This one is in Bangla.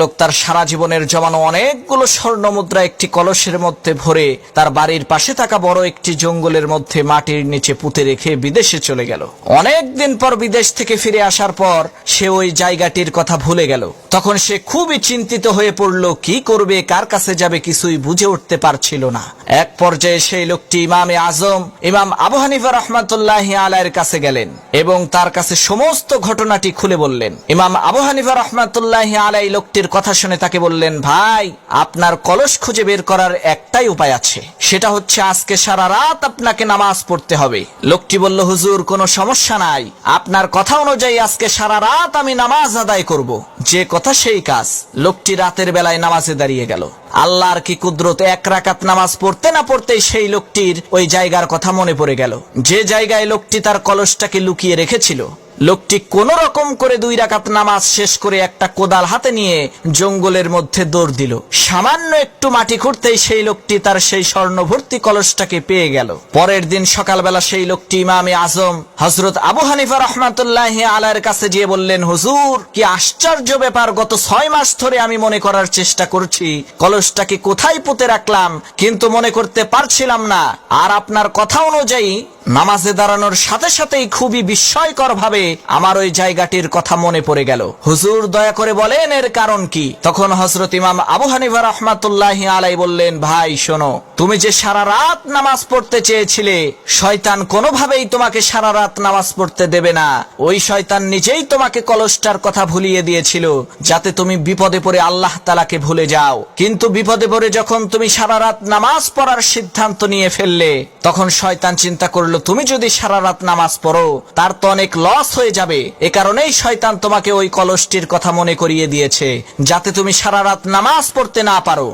লোক তার সারা জীবনের জমানো অনেকগুলো স্বর্ণ মুদ্রা একটি কলসের মধ্যে ভরে তার বাড়ির পাশে থাকা বড় একটি জঙ্গলের মধ্যে মাটির নিচে পুঁতে রেখে বিদেশে চলে গেল। অনেকদিন পর বিদেশ থেকে ফিরে আসার পর সে ওই জায়গাটির কথা ভুলে গেল। তখন সে খুবই চিন্তিত হয়ে পড়ল, কি করবে, কার কাছে যাবে, কিছুই বুঝে উঠতে পারছিল না। এক পর্যায়ে সেই লোকটি ইমামে আজম ইমাম আবু হানিফা রাহমাতুল্লাহি আলাইহির কাছে গেলেন এবং তার কাছে সমস্ত ঘটনাটি খুলে বললেন। ইমাম আবু হানিফা রাহমাতুল্লাহি আলাইহি লোকটির কথা শুনে তাকে বললেন, ভাই, আপনার কলস খুঁজে বের করার একটাই উপায় আছে, সেটা হচ্ছে আজকে সারা রাত আপনাকে নামাজ পড়তে হবে। লোকটি বলল, হুজুর, কোনো সমস্যা নাই, আপনার কথা অনুযায়ী আজকে সারা রাত আমি নামাজ আদায় করব। যে কথা সেই কাজ। লোকটি রাতের বেলায় নামাজে দাঁড়িয়ে গেল। আল্লাহর কি কুদরত, এক রাকাত নামাজ পড়তে না পড়তেই সেই লোকটির ওই জায়গার কথা মনে পড়ে গেল, যে জায়গায় লোকটি তার কলসটাকে লুকিয়ে রেখেছিল। লোকটি কোন রকম করে 2 রাকাত নামাজ শেষ করে একটা কোদাল হাতে নিয়ে জঙ্গলের মধ্যে দৌড় দিল। সামান্য একটু মাটি খুঁড়তেই সেই লোকটি তার সেই স্বর্ণভর্তি কলসটাকে পেয়ে গেল। পরের দিন সকালবেলা সেই লোকটি ইমামে আজম হযরত আবু হানিফা রাহমাতুল্লাহি আলাইহির কাছে গিয়ে বললেন, হুজুর, কি আশ্চর্য ব্যাপার, গত 6 মাস ধরে আমি মনে করার চেষ্টা করছি কলসটাকে কোথায় পুঁতে রাখলাম, কিন্তু মনে করতে পারছিলাম না। আর আপনার কথা অনুযায়ী নামাজে দাঁড়ানোর সাথে সাথেই খুবই বিস্ময়কর ভাবে আমার ওই জায়গাটির কথা মনে পড়ে গেল। হুজুর, দয়া করে বলেন এর কারণ কি? তখন হযরত ইমাম আবু হানিফা রাহমাতুল্লাহি আলাইহি বললেন, ভাই শোনো, তুমি যে সারা রাত নামাজ পড়তে চেয়েছিলে, শয়তান কোনোভাবেই তোমাকে সারা রাত নামাজ পড়তে দেবে না। ওই শয়তান নিজেই তোমাকে কলসটার কথা ভুলিয়ে দিয়েছিল যাতে তুমি বিপদে পড়ে আল্লাহ তাআলাকে ভুলে যাও। কিন্তু বিপদে পড়ে যখন তুমি সারা রাত নামাজ পড়ার সিদ্ধান্ত নিয়ে ফেললে, তখন শয়তান চিন্তা করলো তুমি যদি সারা রাত নামাজ পড়ো তার তো অনেক লস হয়ে যাবে। এ কারণেই শয়তান তোমাকে ওই কলসটির কথা মনে করিয়ে দিয়েছে যাতে তুমি সারা রাত নামাজ পড়তে না পারো।